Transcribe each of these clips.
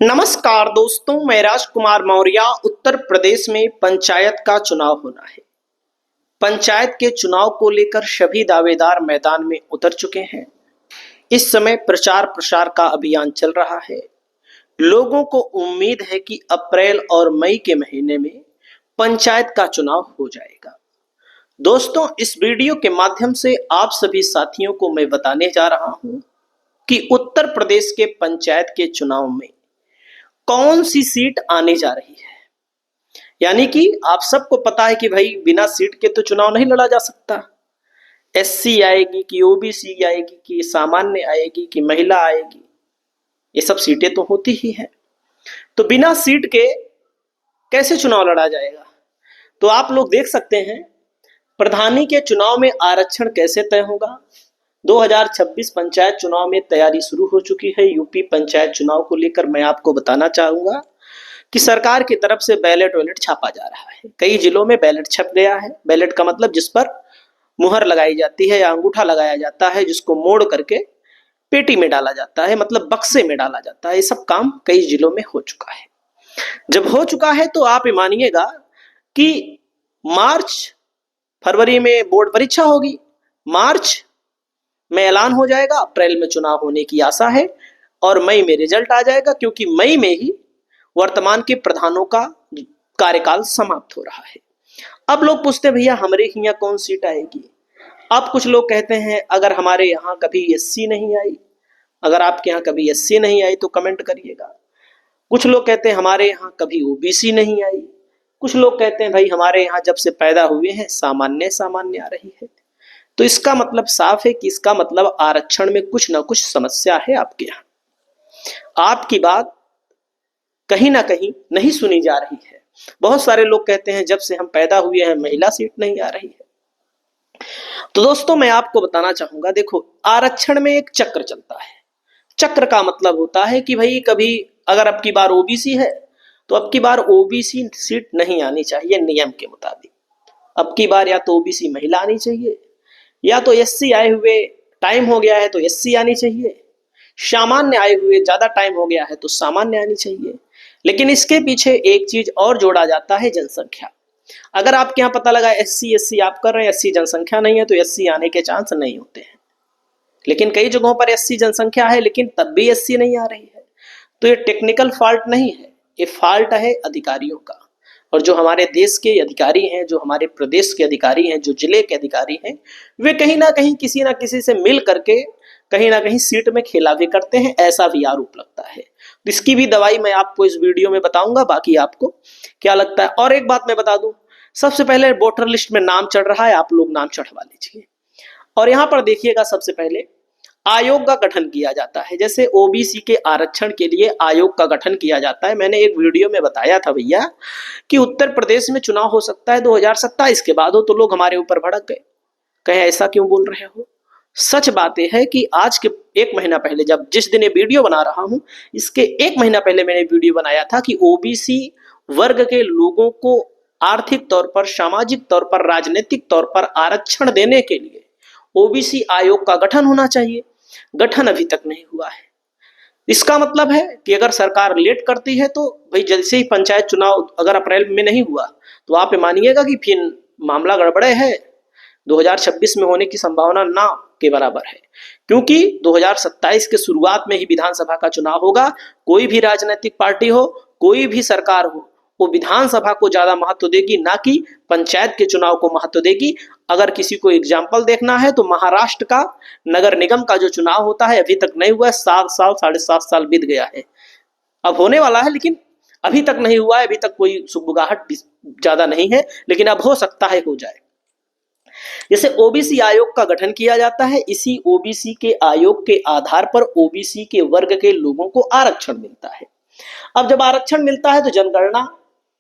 नमस्कार दोस्तों, मैं राजकुमार मौर्य। उत्तर प्रदेश में पंचायत का चुनाव होना है। पंचायत के चुनाव को लेकर सभी दावेदार मैदान में उतर चुके हैं। इस समय प्रचार प्रसार का अभियान चल रहा है। लोगों को उम्मीद है कि अप्रैल और मई के महीने में पंचायत का चुनाव हो जाएगा। दोस्तों, इस वीडियो के माध्यम से आप सभी साथियों को मैं बताने जा रहा हूं कि उत्तर प्रदेश के पंचायत के चुनाव में कौन सी सीट आने जा रही है। यानी कि आप सबको पता है कि भाई बिना सीट के तो चुनाव नहीं लड़ा जा सकता। एससी आएगी कि ओबीसी आएगी कि सामान्य आएगी कि महिला आएगी, ये सब सीटें तो होती ही हैं। तो बिना सीट के कैसे चुनाव लड़ा जाएगा। तो आप लोग देख सकते हैं प्रधानी के चुनाव में आरक्षण कैसे तय होगा। 2026 पंचायत चुनाव में तैयारी शुरू हो चुकी है। यूपी पंचायत चुनाव को लेकर मैं आपको बताना चाहूंगा कि सरकार की तरफ से बैलेट छापा जा रहा है। कई जिलों में बैलेट छप गया है। बैलेट का मतलब जिस पर मुहर लगाई जाती है या अंगूठा लगाया जाता है, जिसको मोड़ करके पेटी में डाला जाता है, मतलब बक्से में डाला जाता है। ये सब काम कई जिलों में हो चुका है। जब हो चुका है तो आप मानिएगा कि मार्च फरवरी में बोर्ड परीक्षा होगी, मार्च में ऐलान हो जाएगा, अप्रैल में चुनाव होने की आशा है और मई में रिजल्ट आ जाएगा, क्योंकि मई में ही वर्तमान के प्रधानों का कार्यकाल समाप्त हो रहा है। अब लोग पूछते हैं भैया हमारे यहाँ कौन सीट आएगी। अब कुछ लोग कहते हैं अगर हमारे यहाँ कभी एससी नहीं आई, अगर आपके यहाँ कभी एससी नहीं आई तो कमेंट करिएगा। कुछ लोग कहते हैं हमारे यहाँ कभी ओबीसी नहीं आई। कुछ लोग कहते हैं भाई हमारे यहाँ जब से पैदा हुए हैं सामान्य सामान्य आ रही है। तो इसका मतलब साफ है कि इसका मतलब आरक्षण में कुछ ना कुछ समस्या है आपके यहाँ। आपकी बात कहीं ना कहीं नहीं सुनी जा रही है। बहुत सारे लोग कहते हैं जब से हम पैदा हुए हैं महिला सीट नहीं आ रही है। तो दोस्तों, मैं आपको बताना चाहूंगा, देखो आरक्षण में एक चक्र चलता है। चक्र का मतलब होता है कि भाई कभी अगर अब की बार ओबीसी है तो अब की बार ओबीसी सीट नहीं आनी चाहिए नियम के मुताबिक। अब की बार या तो ओबीसी महिला आनी चाहिए, या तो एससी आए हुए टाइम हो गया है तो एससी आनी चाहिए, सामान्य आए हुए ज्यादा टाइम हो गया है तो सामान्य आनी चाहिए। लेकिन इसके पीछे एक चीज और जोड़ा जाता है, जनसंख्या। अगर आपके यहाँ पता लगा एससी एससी आप कर रहे हैं, एससी जनसंख्या नहीं है तो एससी आने के चांस नहीं होते हैं। लेकिन कई जगहों पर एससी जनसंख्या है लेकिन तब भी एससी नहीं आ रही है। तो ये टेक्निकल फॉल्ट नहीं है, ये फॉल्ट है अधिकारियों का। और जो हमारे देश के अधिकारी हैं, जो हमारे प्रदेश के अधिकारी हैं, जो जिले के अधिकारी हैं, वे कहीं ना कहीं किसी ना किसी से मिल करके कहीं ना कहीं सीट में खेला भी करते हैं, ऐसा भी आरोप लगता है। तो इसकी भी दवाई मैं आपको इस वीडियो में बताऊंगा। बाकी आपको क्या लगता है। और एक बात मैं बता दूं, सबसे पहले वोटर लिस्ट में नाम चढ़ रहा है, आप लोग नाम चढ़वा लीजिए। और यहाँ पर देखिएगा, सबसे पहले आयोग का गठन किया जाता है। जैसे ओबीसी के आरक्षण के लिए आयोग का गठन किया जाता है। मैंने एक वीडियो में बताया था भैया कि उत्तर प्रदेश में चुनाव हो सकता है 2027 के बाद हो, तो लोग हमारे ऊपर भड़क गए, कहे ऐसा क्यों बोल रहे हो। सच बात यह है कि आज के एक महीना पहले, जब जिस दिन ये वीडियो बना रहा हूं, इसके एक महीना पहले मैंने वीडियो बनाया था कि ओबीसी वर्ग के लोगों को आर्थिक तौर पर, सामाजिक तौर पर, राजनीतिक तौर पर आरक्षण देने के लिए ओबीसी आयोग का गठन होना चाहिए। गठन अभी तक नहीं हुआ है। इसका मतलब है कि अगर सरकार लेट करती है तो भाई जैसे ही पंचायत चुनाव अगर अप्रैल में नहीं हुआ तो आप मानिएगा कि फिर मामला गड़बड़े है। 2026 में होने की संभावना ना के बराबर है, क्योंकि 2027 के शुरुआत में ही विधानसभा का चुनाव होगा। कोई भी राजनीतिक पार्टी हो, कोई भी सरकार हो, वो विधानसभा को ज्यादा महत्व देगी, ना कि पंचायत के चुनाव को महत्व देगी। अगर किसी को एग्जाम्पल देखना है तो महाराष्ट्र का नगर निगम का जो चुनाव होता है अभी तक नहीं हुआ है। 7 साल 7.5 साल बीत गया है, अब होने वाला है लेकिन अभी तक नहीं हुआ है। अभी तक कोई सुगबुगाहट ज्यादा नहीं है, लेकिन अब हो सकता है हो जाए। जैसे ओबीसी आयोग का गठन किया जाता है, इसी ओबीसी के आयोग के आधार पर ओबीसी के वर्ग के लोगों को आरक्षण मिलता है। अब जब आरक्षण मिलता है तो जनगणना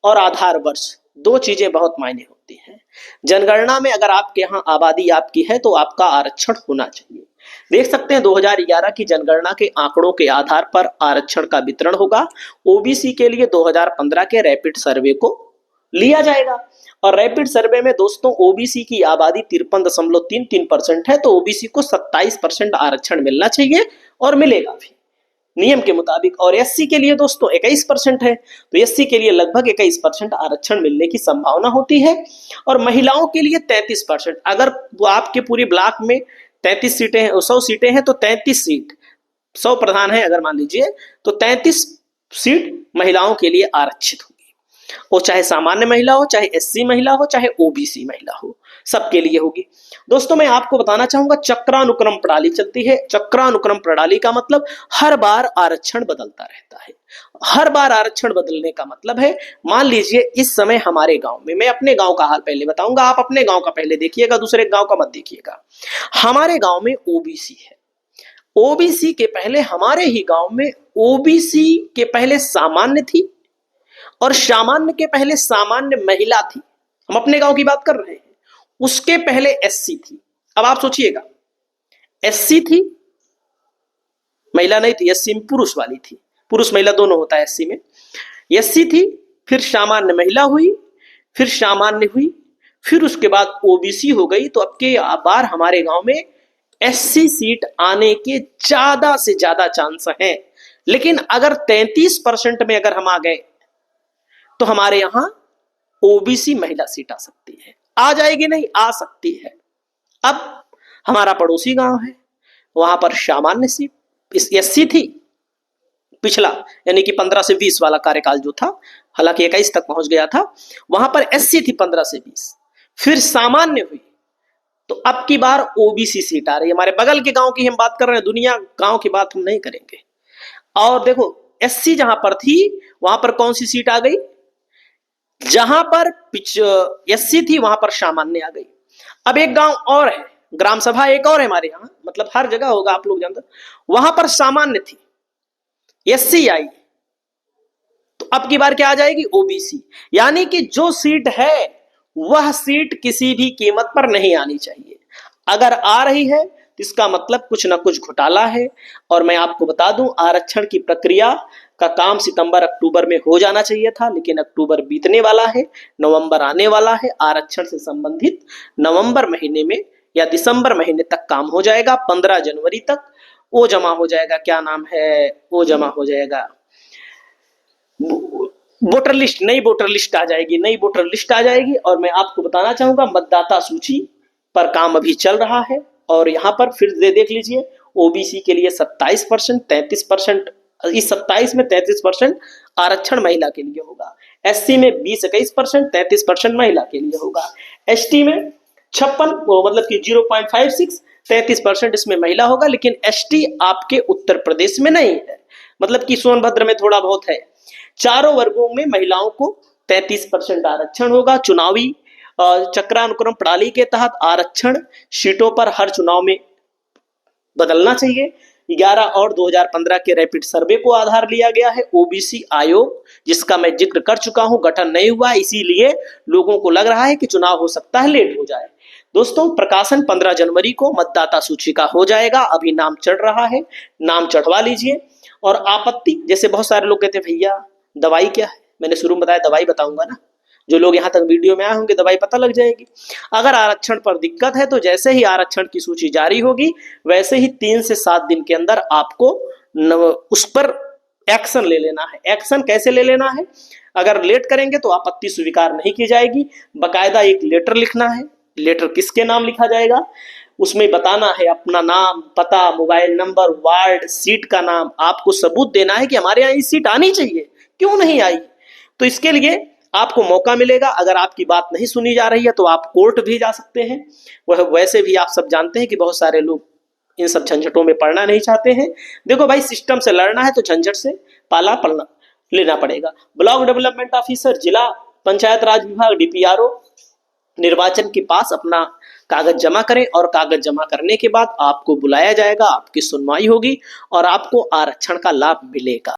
और आधार वर्ष दो चीजें बहुत मायने होती हैं। जनगणना में अगर आपके यहाँ आबादी आपकी है तो आपका आरक्षण होना चाहिए। देख सकते हैं 2011 की जनगणना के आंकड़ों के आधार पर आरक्षण का वितरण होगा। ओबीसी के लिए 2015 के रैपिड सर्वे को लिया जाएगा। और रैपिड सर्वे में दोस्तों ओबीसी की आबादी 53.33% है, तो ओबीसी को 27% आरक्षण मिलना चाहिए और मिलेगा भी। नियम के मुताबिक, और एससी के लिए दोस्तों 21% है, तो एससी के लिए लगभग 21% आरक्षण मिलने की संभावना होती है। और महिलाओं के लिए 33%। अगर वो आपके पूरे ब्लॉक में 33 सीटें हैं, 100 सीटें हैं, तो 33 सीट, 100 प्रधान है अगर मान लीजिए, तो 33 सीट महिलाओं के लिए आरक्षित होगी। वो चाहे सामान्य महिला हो, चाहे एससी महिला हो, चाहे ओबीसी महिला हो, सबके लिए होगी। दोस्तों मैं आपको बताना चाहूंगा, चक्रानुक्रम प्रणाली चलती है। चक्रानुक्रम प्रणाली का मतलब हर बार आरक्षण बदलता रहता है। हर बार आरक्षण बदलने का मतलब है, मान लीजिए इस समय हमारे गांव में, मैं अपने गांव का हाल पहले बताऊंगा, आप अपने गांव का पहले देखिएगा, दूसरे गांव का मत देखिएगा। हमारे गांव में ओबीसी है, ओबीसी के पहले हमारे ही गांव में ओबीसी के पहले सामान्य थी, और सामान्य के पहले सामान्य महिला थी। हम अपने गांव की बात कर रहे हैं। उसके पहले एससी थी। अब आप सोचिएगा, एससी थी, महिला नहीं थी, एससी में पुरुष वाली थी, पुरुष महिला दोनों होता है एससी में। एससी थी, फिर सामान्य महिला हुई, फिर सामान्य हुई, फिर उसके बाद ओबीसी हो गई। तो अब के बार हमारे गांव में एससी सीट आने के ज्यादा से ज्यादा चांस हैं। लेकिन अगर 33% में अगर हम आ गए तो हमारे यहां ओबीसी महिला सीट आ सकती है। आ जाएगी नहीं, आ सकती है। अब हमारा पड़ोसी गांव है, वहां पर सामान्य सीट एससी थी पिछला, यानी कि 15 से 20 वाला कार्यकाल जो था, हालांकि 21 तक पहुंच गया था, वहां पर एससी थी 15 से 20, फिर सामान्य हुई। तो अब की बार ओबीसी सीट आ रही है। हमारे बगल के गांव की हम बात कर रहे हैं, दुनिया गांव की बात हम नहीं करेंगे। और देखो, एससी जहां पर थी वहां पर कौन सी सीट आ गई, जहां पर एससी थी वहां पर सामान्य आ गई। अब एक गांव और है, ग्राम सभा एक और है हमारे यहाँ, मतलब हर जगह होगा, आप लोग जानते, वहां पर सामान्य थी, एससी आई, तो अब की बार क्या आ जाएगी, ओबीसी। यानी कि जो सीट है वह सीट किसी भी कीमत पर नहीं आनी चाहिए। अगर आ रही है तो इसका मतलब कुछ ना कुछ घोटाला है। और मैं आपको बता दूं, आरक्षण की प्रक्रिया का काम सितंबर अक्टूबर में हो जाना चाहिए था, लेकिन अक्टूबर बीतने वाला है, नवंबर आने वाला है। आरक्षण से संबंधित नवंबर महीने में या दिसंबर महीने तक काम हो जाएगा। 15 जनवरी तक वो जमा हो जाएगा, क्या नाम है, वो जमा हो जाएगा, वोटर लिस्ट, नई वोटर लिस्ट आ जाएगी, नई वोटर लिस्ट आ जाएगी। और मैं आपको बताना चाहूंगा, मतदाता सूची पर काम अभी चल रहा है। और यहाँ पर फिर देख लीजिए, ओबीसी के लिए 27%, 33%, इस 27 में 33% आरक्षण महिला के लिए होगा। एससी में 20-21%, 33% महिला के लिए होगा। एसटी में 56, मतलब कि 0.56, 33% इसमें महिला होगा। लेकिन एसटी आपके उत्तर प्रदेश में नहीं है, मतलब कि सोनभद्र में थोड़ा बहुत है। चारों वर्गों में महिलाओं को 33% आरक्षण होगा। चुनावी चक्रानुक्रम प्रणाली के तहत आरक्षण सीटों पर हर चुनाव में बदलना चाहिए। 11 और 2015 के रैपिड सर्वे को आधार लिया गया है। ओबीसी आयोग, जिसका मैं जिक्र कर चुका हूं, गठन नहीं हुआ, इसीलिए लोगों को लग रहा है कि चुनाव हो सकता है लेट हो जाए। दोस्तों, प्रकाशन 15 जनवरी को मतदाता सूची का हो जाएगा। अभी नाम चढ़ रहा है, नाम चढ़वा लीजिए। और आपत्ति, जैसे बहुत सारे लोग कहते हैं भैया दवाई क्या है, मैंने शुरू में बताया दवाई बताऊंगा ना, जो लोग यहाँ तक वीडियो में आए होंगे दवाई पता लग जाएगी। अगर आरक्षण पर दिक्कत है तो जैसे ही आरक्षण की सूची जारी होगी, वैसे ही 3 से 7 दिन के अंदर आपको उस पर एक्शन ले लेना है। एक्शन कैसे ले लेना है, अगर लेट करेंगे तो आपत्ति स्वीकार नहीं की जाएगी। बकायदा एक लेटर लिखना है। लेटर किसके नाम लिखा जाएगा, उसमें बताना है अपना नाम, पता, मोबाइल नंबर, वार्ड, सीट का नाम। आपको सबूत देना है कि हमारे यहाँ ये सीट आनी चाहिए, क्यों नहीं आई। तो इसके लिए आपको मौका मिलेगा। अगर आपकी बात नहीं सुनी जा रही है तो आप कोर्ट भी जा सकते हैं। वह वैसे भी आप सब जानते हैं कि बहुत सारे लोग इन सब झंझटों में पड़ना नहीं चाहते हैं। देखो भाई, सिस्टम से लड़ना है तो झंझट से पाला पड़ना लेना पड़ेगा। ब्लॉक डेवलपमेंट ऑफिसर, जिला पंचायत राज विभाग, डीपीआरओ निर्वाचन के पास अपना कागज जमा करें, और कागज जमा करने के बाद आपको बुलाया जाएगा, आपकी सुनवाई होगी और आपको आरक्षण का लाभ मिलेगा।